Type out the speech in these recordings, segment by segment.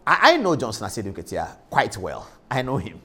I know Johnson Asiedu Nketiah quite well. I know him.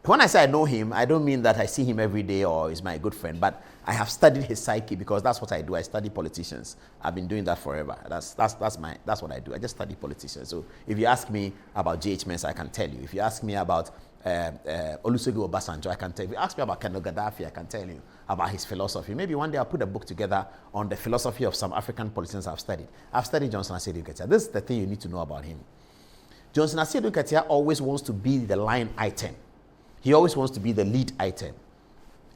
When I say I know him, I don't mean that I see him every day or he's my good friend, but I have studied his psyche because that's what I do. I study politicians. I've been doing that forever. That's what I do. I just study politicians. So if you ask me about J.H. Mensah, I can tell you. If you ask me about Olusegun Obasanjo, I can tell you. If you ask me about Colonel Gaddafi, I can tell you about his philosophy. Maybe one day I'll put a book together on the philosophy of some African politicians I've studied. I've studied Johnson Asiedu Nketiah. This is the thing you need to know about him. Johnson Asiedu Nketiah always wants to be the line item. He always wants to be the lead item,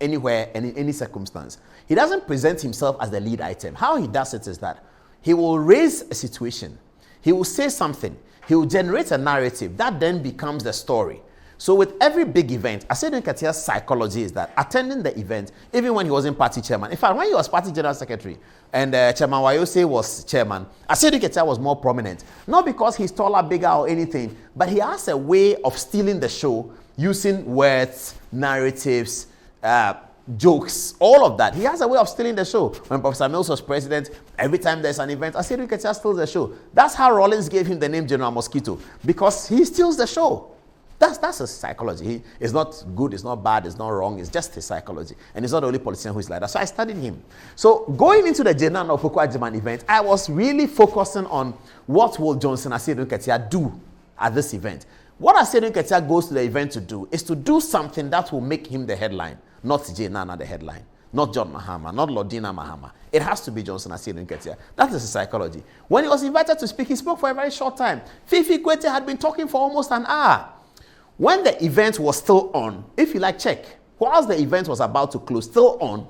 anywhere and in any circumstance. He doesn't present himself as the lead item. How he does it is that he will raise a situation. He will say something. He will generate a narrative. That then becomes the story. So with every big event, Asiedu Nketiah's psychology is that attending the event, even when he wasn't party chairman, in fact, when he was party general secretary and Chairman Wayose was chairman, Asiedu Nketiah was more prominent. Not because he's taller, bigger or anything, but he has a way of stealing the show using words, narratives, jokes, all of that. He has a way of stealing the show. When Professor Mills was president, every time there's an event, Asiedu Nketiah steals the show. That's how Rawlings gave him the name General Mosquito, because he steals the show. That's his psychology. It's not good, it's not bad, it's not wrong, it's just his psychology. And he's not the only politician who is like that. So I studied him. So going into the Jane Naana Opoku-Agyeman event, I was really focusing on what will Johnson Asiedu Nketiah do at this event. What Asiedu Nketiah goes to the event to do is to do something that will make him the headline, not Jane Naana the headline, not John Mahama, not Lordina Mahama. It has to be Johnson Asiedu Nketiah. That is his psychology. When he was invited to speak, he spoke for a very short time. Fifi Kwete had been talking for almost an hour. When the event was still on, if you like, check. Whilst the event was about to close, still on,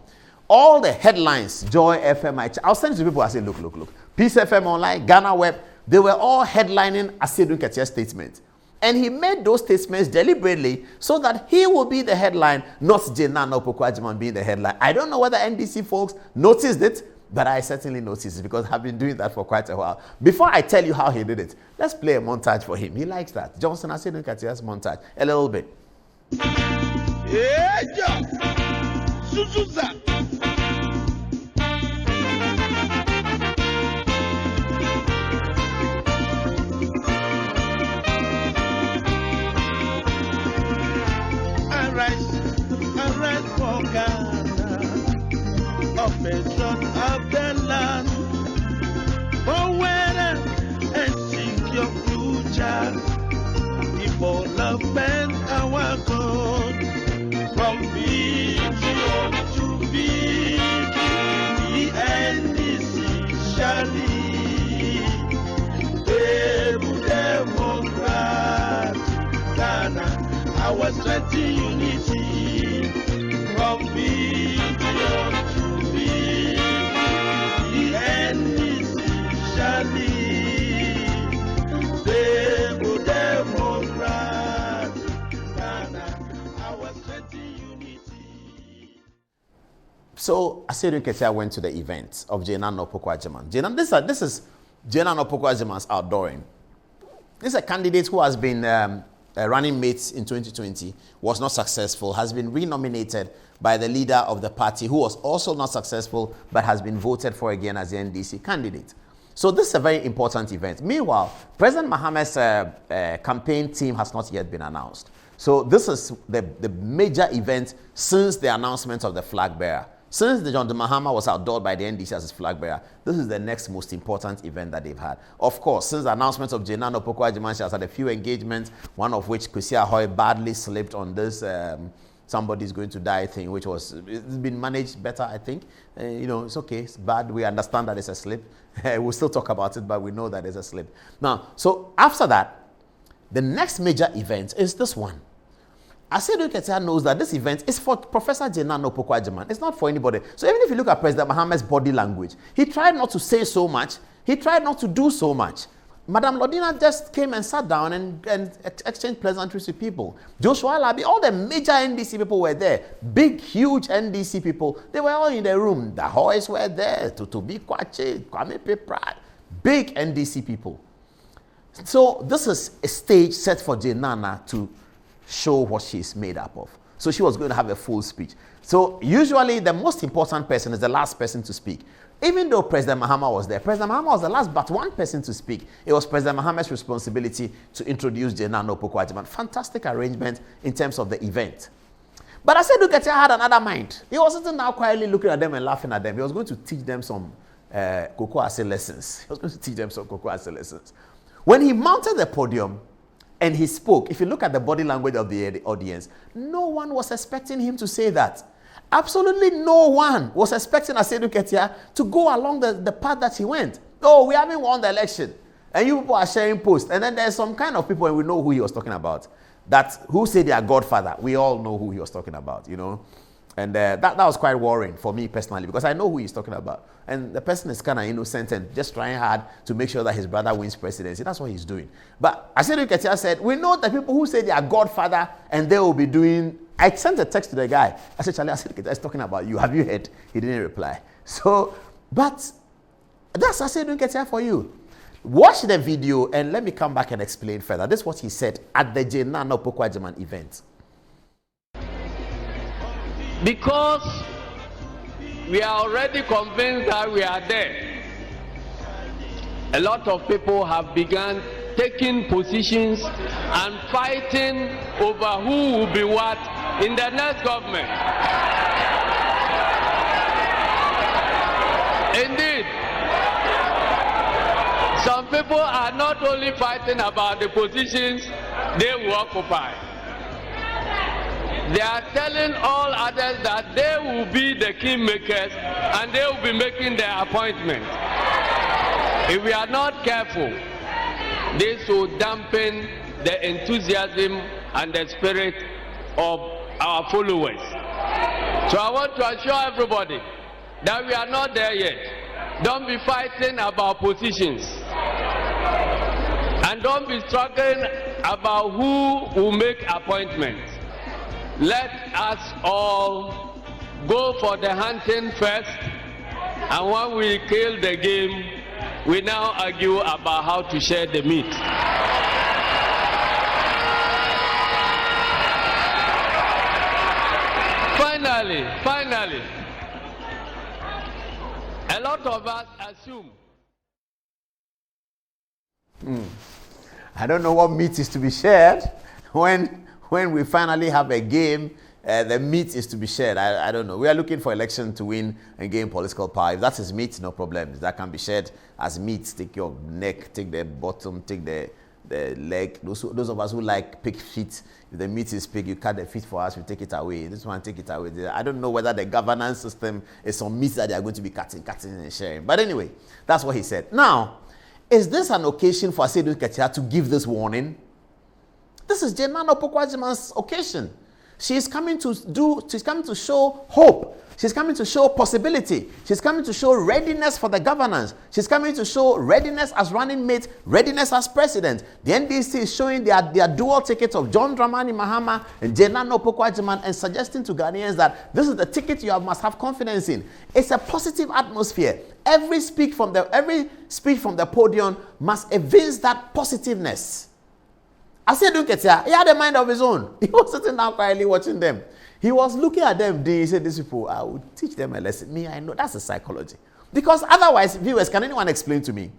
all the headlines, Joy FM, I'll send it to people, I say, look. Peace FM Online, Ghana Web, they were all headlining Asiedu Nketiah's statement. And he made those statements deliberately so that he will be the headline, not Jane Naana Opoku-Agyeman being the headline. I don't know whether NDC folks noticed it, but I certainly noticed it because I've been doing that for quite a while. Before I tell you how he did it, let's play a montage for him. He likes that. Johnson Asiedu Nketiah's montage. A little bit. I rise for Ghana, oppression of the land, forward and seek your future, development our God, from vision to victory, the NDC shall lead, able democrat, Ghana. Our strength in unity, from vision to victory, the NDC shall lead, stable democrat, Ghana, our strength in unity. So Asiedu Nketiah went to the event of Jane Naana Opoku-Agyeman. This is Jane Naana Opoku-Agyeman's outdooring. This is a candidate who has been running mate in 2020, was not successful, has been renominated by the leader of the party, who was also not successful, but has been voted for again as the NDC candidate. So this is a very important event. Meanwhile, President Mahama's campaign team has not yet been announced. So this is the major event since the announcement of the flag bearer. Since John Mahama was outdoored by the NDC as his flag bearer, this is the next most important event that they've had. Of course, since the announcement of Jane Naana Opoku-Agyeman, she has had a few engagements, one of which Kwesi Ahoy badly slipped on this somebody's going to die thing, which it's been managed better, I think. It's okay, it's bad. We understand that it's a slip. We'll still talk about it, but we know that it's a slip. Now, so after that, the next major event is this one. Asiedu Nketiah knows that this event is for Professor Jane Naana Opoku-Agyeman. It's not for anybody. So even if you look at President Mahama's body language, he tried not to say so much. He tried not to do so much. Madam Lordina just came and sat down and exchanged pleasantries with people. Joshua Alabi, all the major NDC people were there. Big, huge NDC people. They were all in the room. The Hoys were there. Tutubi Kwache, Kwame Peprad. Big NDC people. So this is a stage set for Jane Naana to show what she's made up of. So she was going to have a full speech. So usually the most important person is the last person to speak. Even though President Mahama was there, President Mahama was the last but one person to speak. It was President Mahama's responsibility to introduce Jane Naana. Fantastic arrangement in terms of the event. But Asiedu Nketiah had another mind. He was sitting now quietly looking at them and laughing at them. He was going to teach them some Cocoa Ase lessons. When he mounted the podium and he spoke, if you look at the body language of the audience, no one was expecting him to say that. Absolutely no one was expecting Asiedu Nketiah to go along the path that he went. Oh, we haven't won the election. And you people are sharing posts. And then there's some kind of people, and we know who he was talking about, who say they are Godfather. We all know who he was talking about, you know. And that was quite worrying for me personally, because I know who he's talking about. And the person is kind of innocent and just trying hard to make sure that his brother wins presidency. That's what he's doing. But Asiedu Nketiah said, we know the people who say they are Godfather and they will be doing... I sent a text to the guy. I said, Charlie, Asiedu Nketiah is talking about you. Have you heard? He didn't reply. So, but that's Asiedu Nketiah for you. Watch the video and let me come back and explain further. This is what he said at the Jane Naana event. Because we are already convinced that we are there, a lot of people have begun taking positions and fighting over who will be what in the next government. Indeed, some people are not only fighting about the positions they will occupy, they are telling all others that they will be the kingmakers and they will be making their appointment. If we are not careful, this will dampen the enthusiasm and the spirit of our followers. So I want to assure everybody that we are not there yet. Don't be fighting about positions. And don't be struggling about who will make appointments. Let us all go for the hunting first, and when we kill the game, we now argue about how to share the meat. Finally, a lot of us assume. I don't know what meat is to be shared when we finally have a game. The meat is to be shared. I don't know. We are looking for election to win and gain political power. If that is meat, no problem. That can be shared as meat. Take your neck, take the bottom, take the leg. Those of us who like pig feet, if the meat is pig, you cut the feet for us, we take it away. This one, take it away. I don't know whether the governance system is some meat that they are going to be cutting and sharing. But anyway, that's what he said. Now, is this an occasion for Asiedu Nketiah to give this warning? This is Jane Naana occasion. She's coming to show hope. She's coming to show possibility. She's coming to show readiness for the governance. She's coming to show readiness as running mate, readiness as president. The NDC is showing their dual tickets of John Dramani Mahama and Jane Naana and suggesting to Ghanaians that this is the ticket you must have confidence in. It's a positive atmosphere. Every speech from the podium must evince that positiveness. Asiedu Nketiah, he had a mind of his own. He was sitting down quietly watching them. He was looking at them. He said, these people, I will teach them a lesson. Me, I know. That's a psychology. Because otherwise, viewers, can anyone explain to me?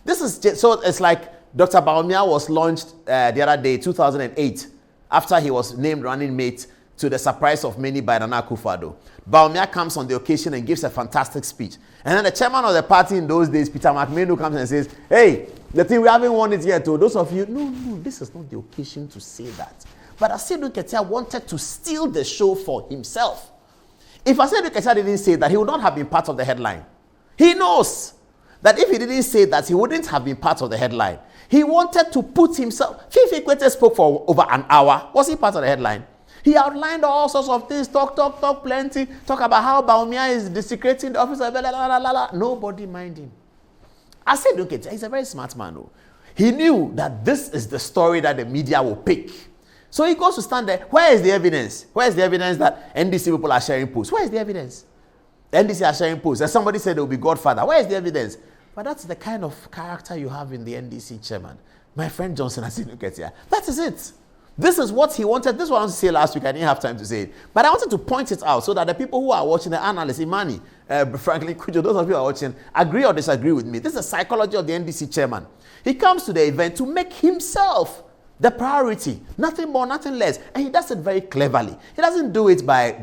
So it's like Dr. Bawumia was launched the other day, 2008, after he was named running mate to the surprise of many by Nana Akufo-Addo. Bawumia comes on the occasion and gives a fantastic speech. And then the chairman of the party in those days, Peter McMahon, comes and says, hey, the thing, we haven't won it yet. To those of you, no, this is not the occasion to say that. But Asiedu Nketiah wanted to steal the show for himself. If Asiedu Nketiah didn't say that, he would not have been part of the headline. He knows that if he didn't say that, he wouldn't have been part of the headline. He wanted to put himself... Fifi Kwete spoke for over an hour. Was he part of the headline? He outlined all sorts of things, talk plenty, talk about how Bawumia is desecrating the office of blah, blah, blah, blah. Nobody mind him. Asiedu Nketiah, he's a very smart man. Though. He knew that this is the story that the media will pick. So he goes to stand there. Where is the evidence? Where is the evidence that NDC people are sharing posts? Where is the evidence? The NDC are sharing posts. And somebody said they will be Godfather. Where is the evidence? But that's the kind of character you have in the NDC chairman. My friend Johnson Asiedu Nketiah. That is it. This is what he wanted. This is what I wanted to say last week. I didn't have time to say it. But I wanted to point it out so that the people who are watching, the analysts, Imani, Franklin Kujo, those of you who are watching, agree or disagree with me. This is the psychology of the NDC chairman. He comes to the event to make himself the priority. Nothing more, nothing less. And he does it very cleverly. He doesn't do it by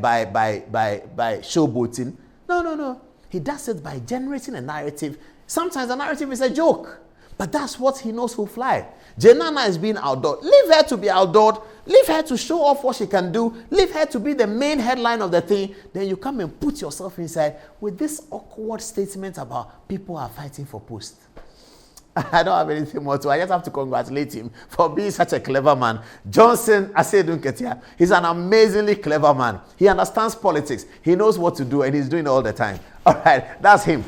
showboating. No. He does it by generating a narrative. Sometimes the narrative is a joke. But that's what he knows will fly. Jane Naana is being outdoored. Leave her to be outdoored. Leave her to show off what she can do. Leave her to be the main headline of the thing. Then you come and put yourself inside with this awkward statement about people are fighting for post. I don't have anything more to. I just have to congratulate him for being such a clever man. Johnson Asiedu Nketiah, he's an amazingly clever man. He understands politics. He knows what to do, and he's doing it all the time. All right, that's him.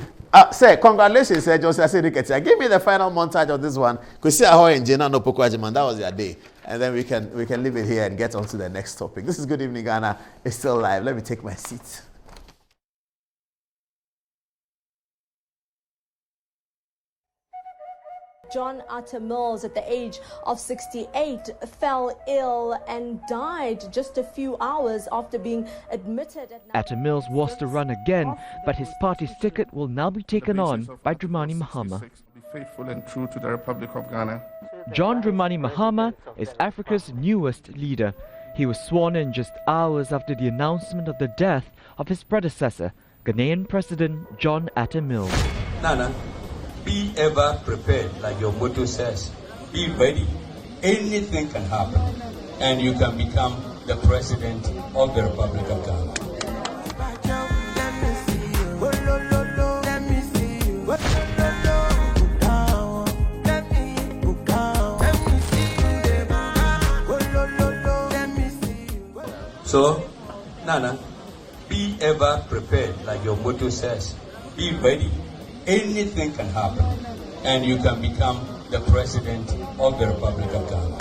Say, congratulations, Johnson Asiedu Nketiah. Give me the final montage of this one. Because and Jane Naana that was your day. And then we can leave it here and get on to the next topic. This is Good Evening Ghana. It's still live. Let me take my seat. John Atta-Mills, at the age of 68, fell ill and died just a few hours after being admitted at... Atta-Mills was to run again, but his party's ticket will now be taken on by Dramani Mahama. Be faithful and true to the Republic of Ghana. John Dramani Mahama is Africa's newest leader. He was sworn in just hours after the announcement of the death of his predecessor, Ghanaian President John Atta-Mills. Nana, be ever prepared, like your motto says. Be ready. Anything can happen, and you can become the president of the Republic of Ghana. So, Nana, be ever prepared, like your motto says. Be ready. Anything can happen, and you can become the president of the Republic of Ghana.